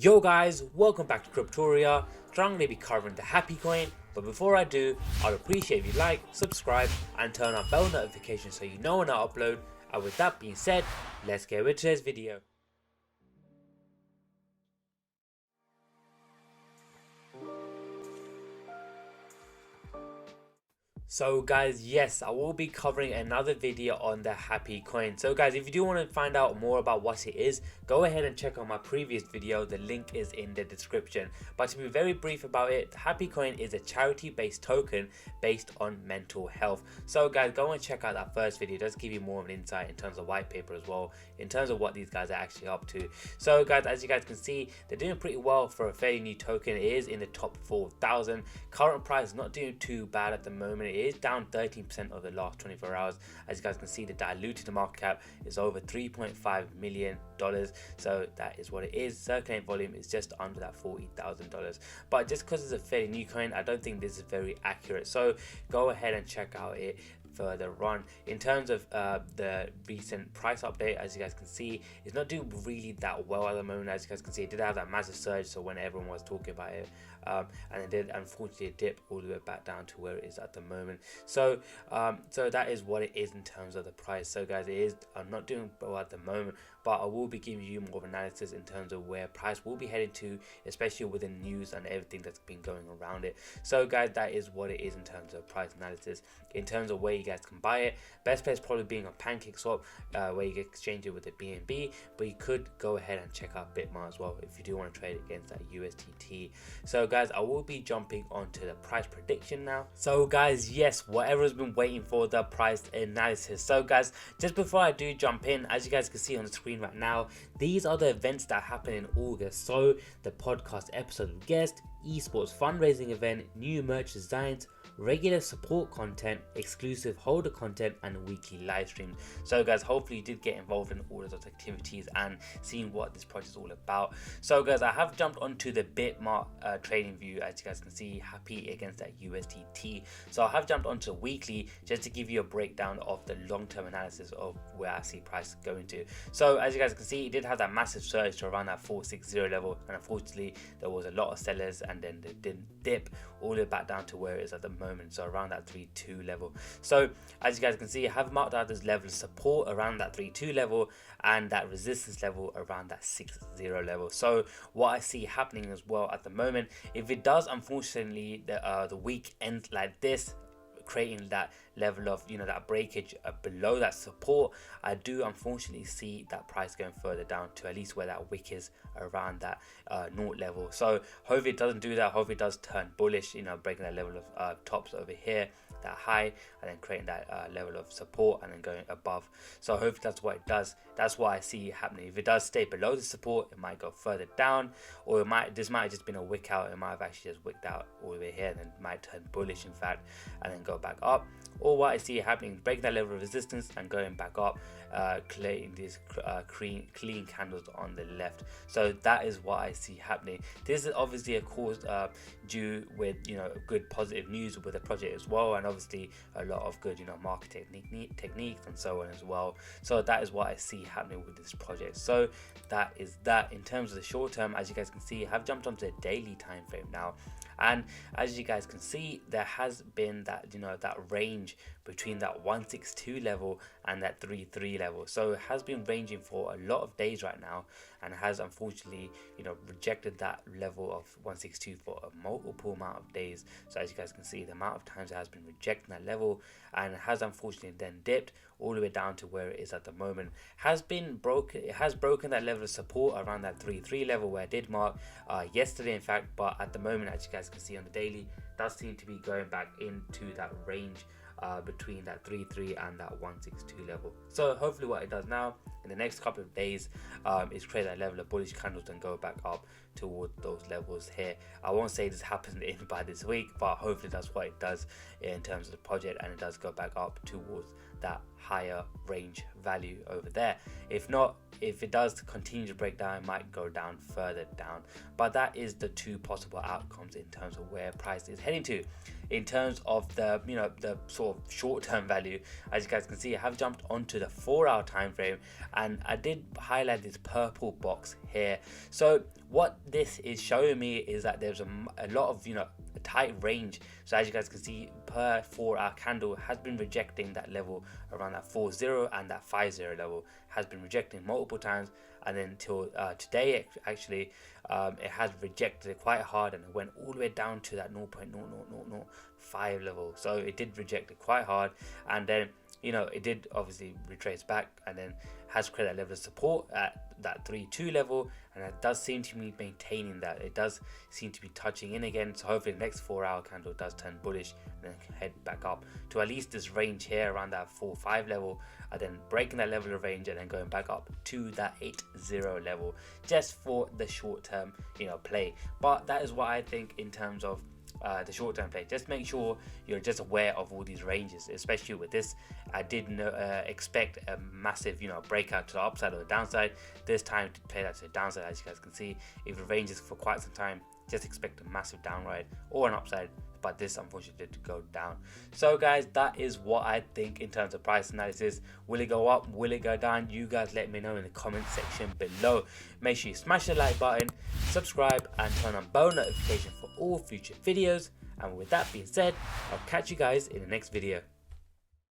Yo guys, welcome back to Cryptoria. Today I'm going to be covering the Happy Coin, but before I do, I'd appreciate if you like, subscribe and turn on bell notifications so you know when I upload. And with that being said, let's get with today's video. So guys, yes, I will be covering another video on the Happy Coin. So guys, if you do want to find out more about what it is, go ahead and check out my previous video. The link is in the description. But to be very brief about it, the Happy Coin is a charity-based token based on mental health. So guys, go and check out that first video. It does give you more of an insight in terms of white paper as well, in terms of what these guys are actually up to. So guys, as you guys can see, they're doing pretty well for a fairly new token. It is in the top 4,000. Current price is not doing too bad at the moment. It is down 13% over the last 24 hours. As you guys can see, the diluted market cap is over $3.5 million. So that is what it is. Circulating volume is just under that $40,000. But just because it's a fairly new coin, I don't think this is very accurate. So go ahead and check out it further on. In terms of the recent price update, as you guys can see, it's not doing really that well at the moment. As you guys can see, it did have that massive surge, so when everyone was talking about it, and it did unfortunately dip all the way back down to where it is at the moment. So so that is what it is in terms of the price. So guys, it is not doing well at the moment, but I will be giving you more of analysis in terms of where price will be heading to, especially with the news and everything that's been going around it. So guys, that is what it is in terms of price analysis. In terms of where you guys can buy it, best place probably being on PancakeSwap, where you can exchange it with the BNB, but you could go ahead and check out Bitmart as well if you do want to trade against that USDT. So guys, I will be jumping onto the price prediction now. So guys, yes, whatever's been waiting for, the price analysis. So guys, just before I do jump in, as you guys can see on the screen right now, these are the events that happen in August. So the podcast episode with guest, esports fundraising event, new merch designs, regular support content, exclusive holder content, and weekly live streams. So guys, hopefully you did get involved in all of those activities and seeing what this project is all about. So guys, I have jumped onto the Bitmart trading view. As you guys can see, happy against that USDT. So I have jumped onto weekly just to give you a breakdown of the long-term analysis of where I see price going to. So as you guys can see, it did have that massive surge to around that 460 level, and unfortunately there was a lot of sellers, and then they did dip all the way back down to where it is at the moment, so around that 3.2 level. So as you guys can see, I have marked out this level of support around that 3.2 level and that resistance level around that 6.0 level. So what I see happening as well at the moment, if it does unfortunately the week ends like this, creating that level of, you know, that breakage below that support, I do unfortunately see that price going further down to at least where that wick is around that naught level. So hopefully it doesn't do that. Hopefully it does turn bullish, you know, breaking that level of tops over here, that high, and then creating that level of support and then going above. So hopefully that's what it does. That's what I see happening. If it does stay below the support, it might go further down, or this might have just been a wick out. It might have actually just wicked out all the way here, and then might turn bullish in fact, and then go back up. Or what I see happening, breaking that level of resistance and going back up, creating these clean candles on the left. So that is what I see happening. This is obviously a cause due with, you know, good positive news with the project as well, and obviously a lot of good, you know, market techniques and so on as well. So that is what I see happening with this project. So that is that. In terms of the short term, as you guys can see, I have jumped onto the daily time frame now, and as you guys can see, there has been that, you know, that range between that 162 level and that 3.3 level. So it has been ranging for a lot of days right now, and has unfortunately, you know, rejected that level of 162 for a multiple amount of days. So as you guys can see, the amount of times it has been rejecting that level, and it has unfortunately then dipped all the way down to where it is at the moment. It has broken that level of support around that 3.3 level where I did mark yesterday in fact, but at the moment, as you guys can see on the daily, does seem to be going back into that range between that 3.3 and that 162 level. So hopefully what it does now in the next couple of days is create that level of bullish candles and go back up towards those levels here. I won't say this happens by this week, but hopefully that's what it does in terms of the project, and it does go back up towards that higher range value over there. If not, if it does continue to break down, it might go down further down. But that is the two possible outcomes in terms of where price is heading to. In terms of the the sort of short-term value, as you guys can see, I have jumped onto the 4-hour time frame, and I did highlight this purple box here. So what this is showing me is that there's a lot of a tight range. So as you guys can see, per 4-hour candle has been rejecting that level around that 4.0 and that 5.0 level, has been rejecting multiple times, and then until today actually it has rejected it quite hard, and it went all the way down to that 0.00005 level. So it did reject it quite hard, and then it did obviously retrace back, and then has created that level of support at that 3.2 level, and it does seem to be maintaining that. It does seem to be touching in again, so hopefully the next 4-hour candle does turn bullish and then head back up to at least this range here around that 4.5 level, and then breaking that level of range and then going back up to that 8.0 level, just for the short term play. But that is what I think in terms of the short-term play. Just make sure you're just aware of all these ranges, especially with this. I didn't expect a massive breakout to the upside or the downside. This time to play that to the downside. As you guys can see, if it ranges for quite some time, just expect a massive downride or an upside, but this unfortunately did go down. So guys, that is what I think in terms of price analysis. Will it go up? Will it go down? You guys let me know in the comment section below. Make sure you smash the like button, subscribe, and turn on bell notification for all future videos. And with that being said, I'll catch you guys in the next video.